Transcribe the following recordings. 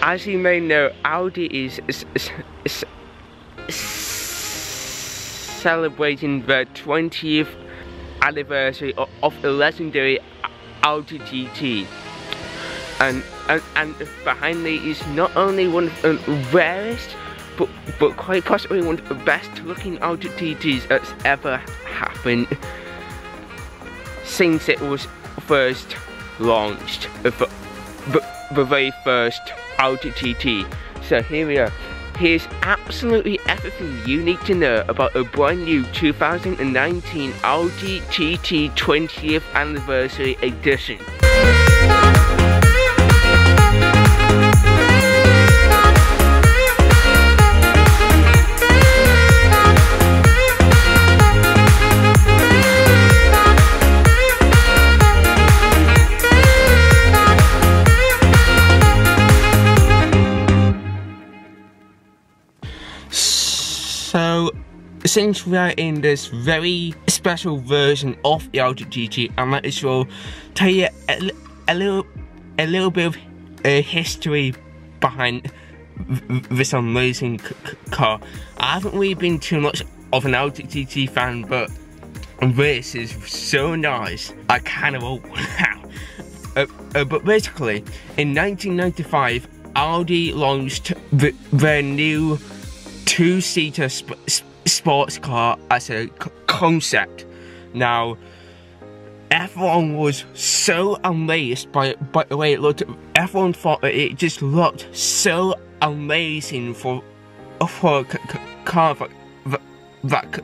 As you may know, Audi is celebrating the 20th anniversary of the legendary Audi GT. And behind me is not only one of the rarest, but quite possibly one of the best looking Audi GTs that's ever happened since it was first launched, the very first Audi GT. So here we are. Here's absolutely everything you need to know about a brand new 2019 Audi GT 20th Anniversary Edition. So, since we are in this very special version of the Audi GT, I might as well tell you a little bit of history behind this amazing car. I haven't really been too much of an Audi GT fan, but this is so nice. I kind of wow. But basically, in 1995, Audi launched their new two-seater sports car as a concept. Now, everyone was so amazed by the way it looked. Everyone thought that it just looked so amazing for a car that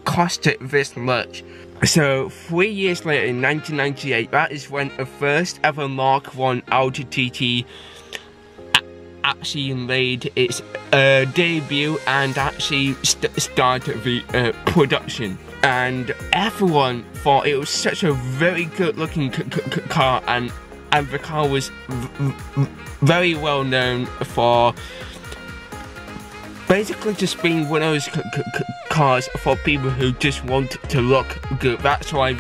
costed this much. So 3 years later, in 1998, that is when the first ever Mark 1 Audi GT actually made its debut and actually started the production. And everyone thought it was such a very good looking car, and the car was very well known for basically just being one of those cars for people who just want to look good. That's why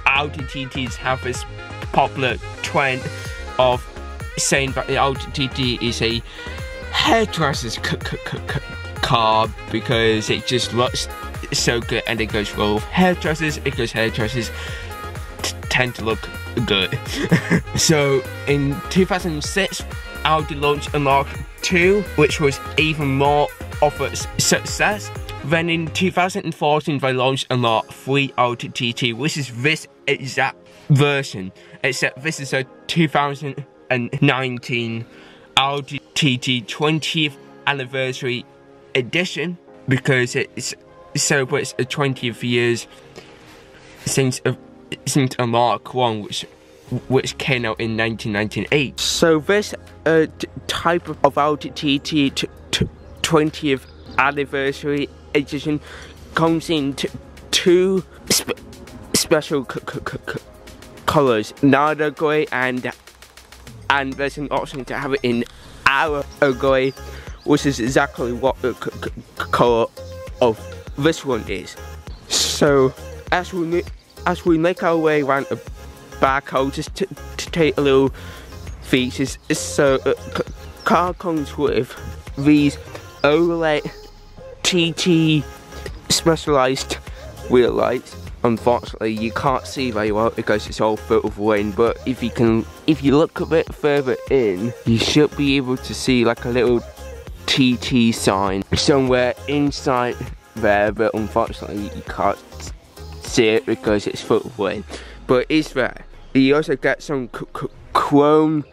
Audi GTs have this popular trend of saying that the Audi GT is a hairdresser's car because it just looks so good, and it goes well with hairdressers because hairdressers tend to look good. So in 2006, Audi launched a Mark II, which was even more of a success. Then in 2014, they launched a Mark III Audi GT, which is this exact version, except this is a 2019 Audi GT 20th Anniversary Edition, because it celebrates the 20th years since a Mark 1 which came out in 1998. So this type of Audi GT 20th Anniversary Edition comes in two special colours, Nada grey, and there's an option to have it in Arrow grey, which is exactly what the colour of this one is. So as we make our way around the back, I'll just take a little features. So car comes with these OLED TT specialised wheel lights. Unfortunately, you can't see very well because it's all filled with wind, but if you look a bit further in, you should be able to see like a little TT sign somewhere inside there, but unfortunately you can't see it because it's full of wind, but it's there. You also get some chrome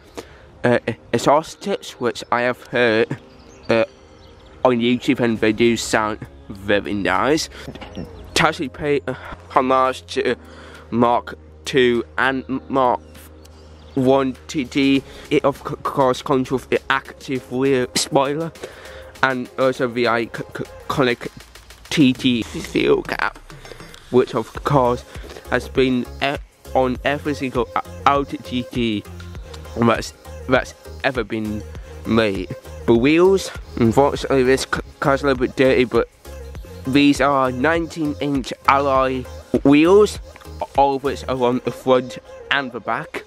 exhaust tips, which I have heard on YouTube, and they do sound very nice. To actually pay homage to Mark II and Mark 1 TT, it of course comes with the active rear spoiler and also the iconic TT fuel cap, which of course has been on every single Audi GT that's ever been made. The wheels, unfortunately this car's a little bit dirty, but these are 19-inch alloy wheels, all of which are on the front and the back.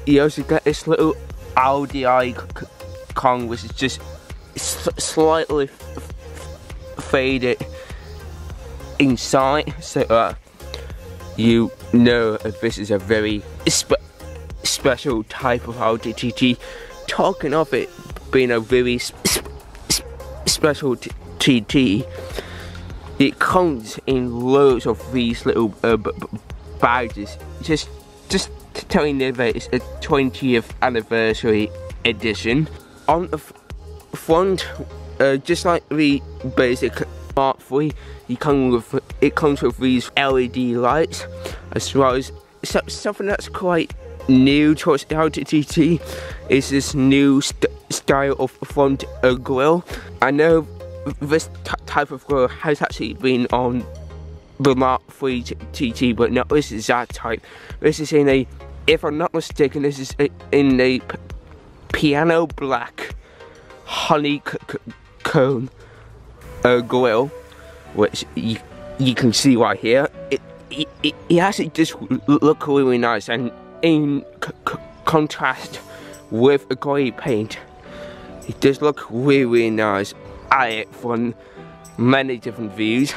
You also get this little Audi icon, which is just slightly faded inside, so you know this is a very special type of Audi TT. Talking of it being a very special TT, it comes in loads of these little badges. Just telling you that it's a 20th anniversary edition. On the front, just like the basic Mark III, it comes with these LED lights, as well as something that's quite new towards the Audi TT is this new style of front grille. I know this type of grille has actually been on the Mark III TT, but not this is that type. This is in a, if I'm not mistaken, this is in a piano black honeycomb grille, which you can see right here. It actually just look really nice, and in contrast with a grey paint, it does look really nice at it from many different views.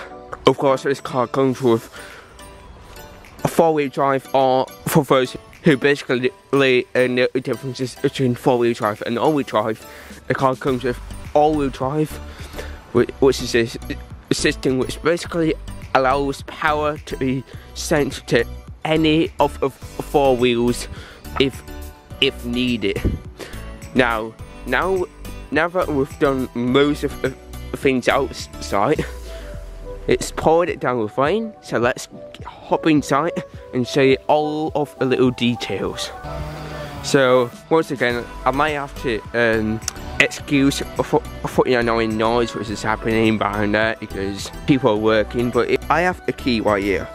Of course, this car comes with a 4-wheel drive, or for those who basically know the differences between 4-wheel drive and all-wheel drive, the car comes with all-wheel drive, which is a system which basically allows power to be sent to any of the 4 wheels if needed. Now that we've done most of the things outside, it's poured it down with rain, so let's hop inside and show you all of the little details. So once again, I might have to excuse for the annoying noise which is happening behind there because people are working, but I have a key right here.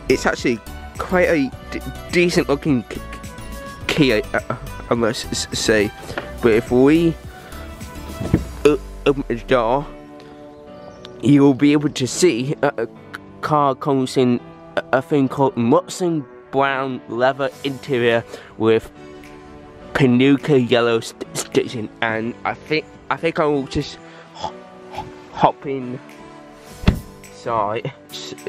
It's actually quite a decent looking key, I must say. But if we open the door, you'll be able to see a car comes in a thing called Mustang brown leather interior with Panuka yellow stitching, and I think I will just hop inside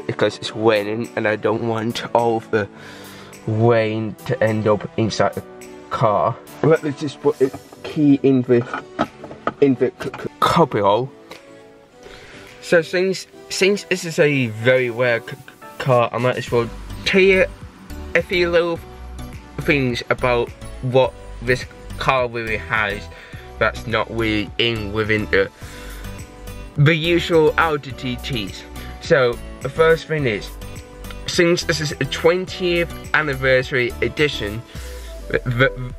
because it's raining and I don't want all of the rain to end up inside the car. Let's just put the key in the cubbyhole. So since this is a very rare car, I might as well tell you a few little things about what this car really has that's not really within the usual Audi TTs. So the first thing is, since this is a 20th anniversary edition,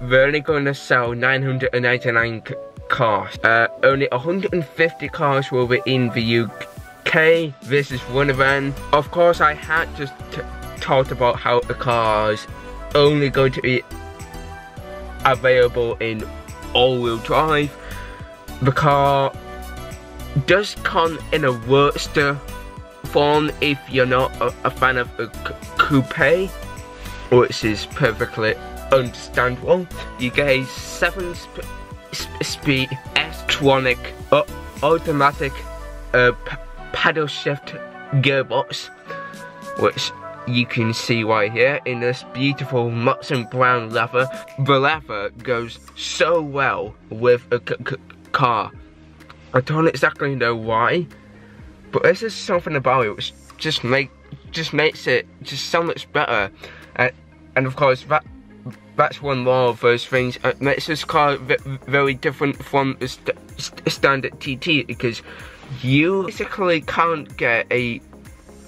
we're only going to sell 999 cars. Only 150 cars will be in the UK. This is one of them. Of course, I had just talked about how the car's only going to be available in all-wheel drive. The car does come in a roadster form if you're not a fan of a coupe, which is perfectly understandable. You get a 7-speed S-tronic automatic paddle shift gearbox, which you can see right here in this beautiful Mustang brown leather. The leather goes so well with a car. I don't exactly know why, but there's just something about it which just makes it just so much better. And of course that's one more of those things that makes this car very different from the standard TT, because you basically can't get a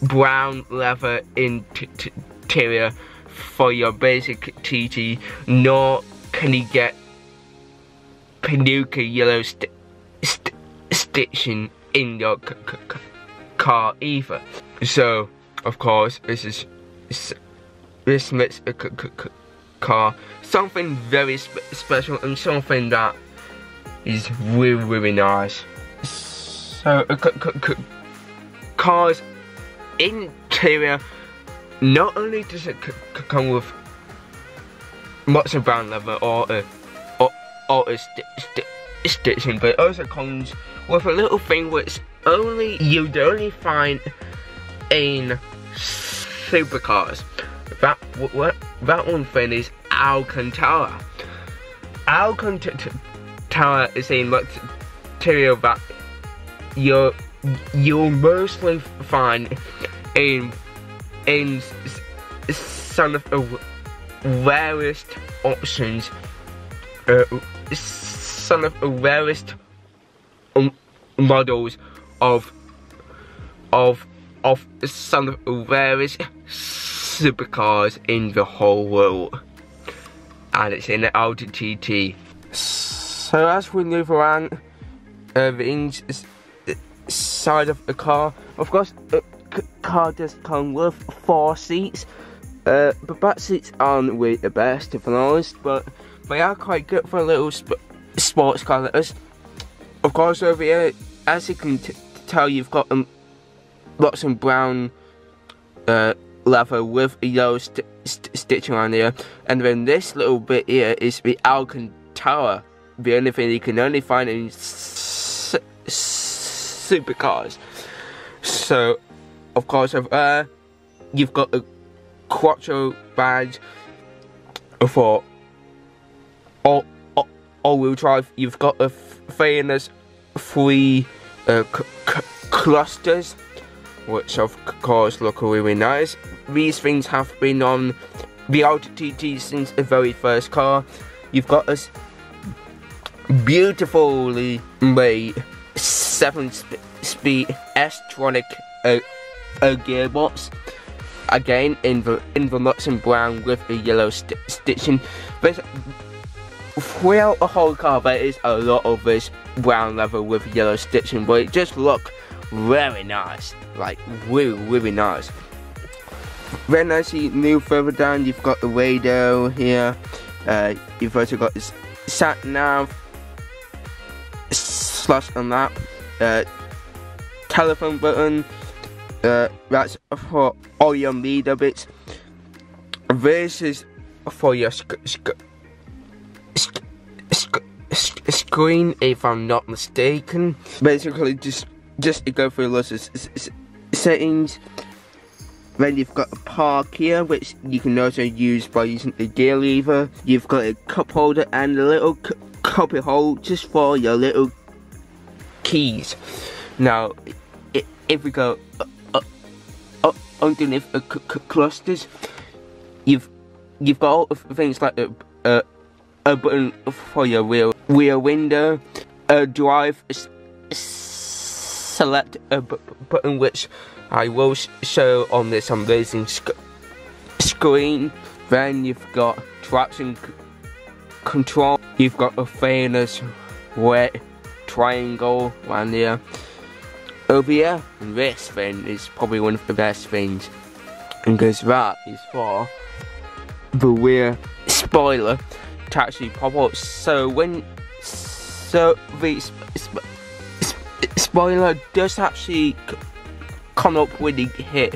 brown leather interior for your basic TT, nor can you get Panuka yellow stitching in your car either. So of course this makes a car something very special and something that is really nice. So car's interior, not only does it come with Mustang brown leather or auto stitching, but it also comes with a little thing which you'd only find in supercars. That one thing is Alcantara. Alcantara is a material that you'll mostly find in some of the rarest options, some of the rarest models of some of the rarest supercars in the whole world, and it's in the Audi TT. So as we move around the inside of the car, of course the car does come with 4 seats, but back seats aren't really the best, if I'm honest, but they are quite good for a little sports car like this. Of course, over here, as you can tell, you've got lots of brown leather with a yellow stitching around here, and then this little bit here is the Alcantara, the only thing you can only find in supercars. So, of course, you've got a Quattro badge for all-wheel drive. You've got a famous 3 clusters, which of course look really nice. These things have been on the Audi TT since the very first car. You've got a beautifully made 7-speed S-tronic gearbox, again in the nuts and brown with the yellow stitching. But throughout the whole car there is a lot of this brown leather with yellow stitching, but it just looks very nice, like really nice. Then as you move further down, you've got the radio here, you've also got this sat nav / on that, telephone button, that's for all your media bits. This is for your screen, if I'm not mistaken. Basically, just to go through lots of settings. Then you've got a park here, which you can also use by using the gear lever. You've got a cup holder and a little copy hole just for your little keys. Now, if we go underneath the clusters, you've got all of things like a button for your rear window, a drive select button, which I will show on this amazing screen. Then you've got traction control. You've got a famous red triangle around here. Over here, and this thing is probably one of the best things, because that is for the rear spoiler to actually pop up. So the spoiler does actually come up when you hit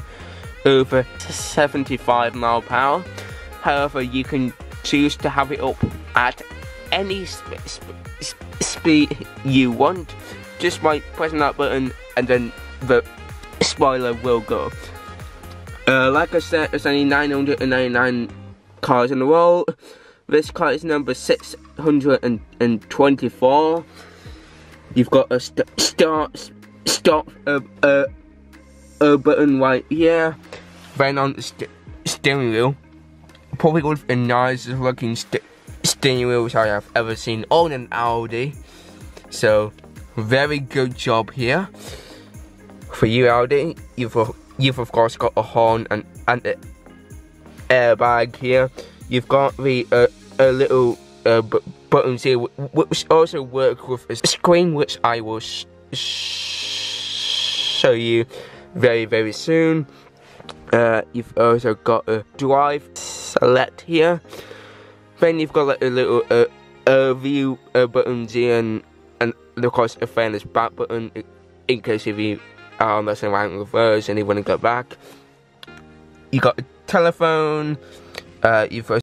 over 75 mph. However, you can choose to have it up at any speed you want just by pressing that button, and then the spoiler will go. Like I said, there's only 999 cars in the world. This car is number 624. You've got a stop button right here. Then on the steering wheel, probably one of the nicest looking steering wheels I have ever seen on an Audi. So, very good job here for you, Audi. You've of course got a horn and an airbag here. You've got the little buttons here, which also work with a screen, which I will show you very soon. You've also got a drive select here. Then you've got like a little view buttons here, and of course a fairness back button in case if you are messing around with reverse and you want to go back. You got a telephone. You've